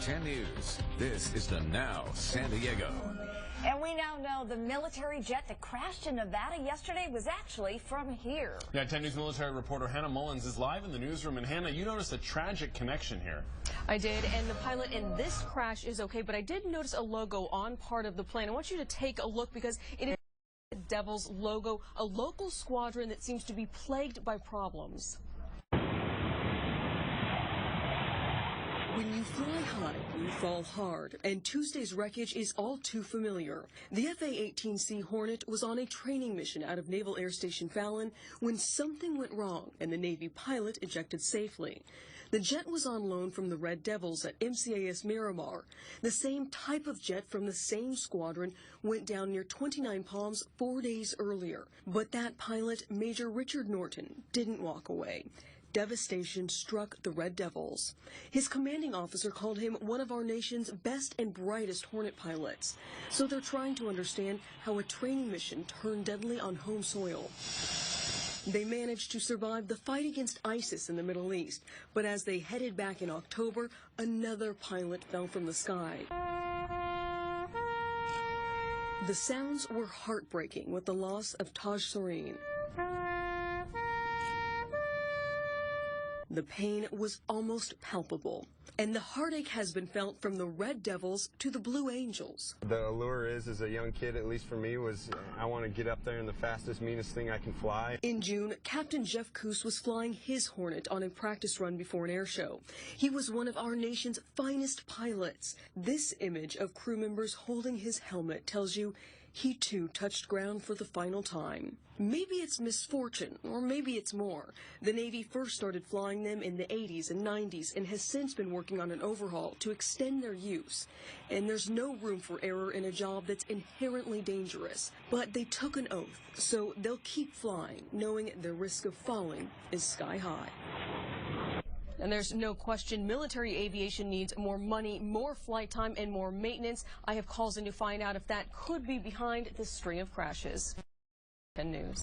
10 News. This is the Now San Diego. And we now know the military jet that crashed in Nevada yesterday was actually from here. Yeah, 10 News military reporter Hannah Mullins is live in the newsroom. And Hannah, you noticed a tragic connection here. I did, and the pilot in this crash is okay, but I did notice a logo on part of the plane. I want you to take a look because it is the Devil's logo, a local squadron that seems to be plagued by problems. When you fly high, you fall hard, and Tuesday's wreckage is all too familiar. The FA-18C Hornet was on a training mission out of Naval Air Station Fallon when something went wrong and the Navy pilot ejected safely. The jet was on loan from the Red Devils at MCAS Miramar. The same type of jet from the same squadron went down near 29 Palms 4 days earlier. But that pilot, Major Richard Norton, didn't walk away. Devastation struck the Red Devils. His commanding officer called him one of our nation's best and brightest Hornet pilots. So they're trying to understand how a training mission turned deadly on home soil. They managed to survive the fight against ISIS in the Middle East, but as they headed back in October, another pilot fell from the sky. The sounds were heartbreaking with the loss of Taj Soreen. The pain was almost palpable, and the heartache has been felt from the Red Devils to the Blue Angels. The allure is, as a young kid, at least for me, was I want to get up there in the fastest, meanest thing I can fly. In June, Captain Jeff Coos was flying his Hornet on a practice run before an air show. He was one of our nation's finest pilots. This image of crew members holding his helmet tells you he too touched ground for the final time. Maybe it's misfortune, or maybe it's more. The Navy first started flying them in the 80s and 90s and has since been working on an overhaul to extend their use. And there's no room for error in a job that's inherently dangerous. But they took an oath, so they'll keep flying, knowing the risk of falling is sky high. And there's no question military aviation needs more money, more flight time, and more maintenance. I have calls in to find out if that could be behind this string of crashes. 10 News.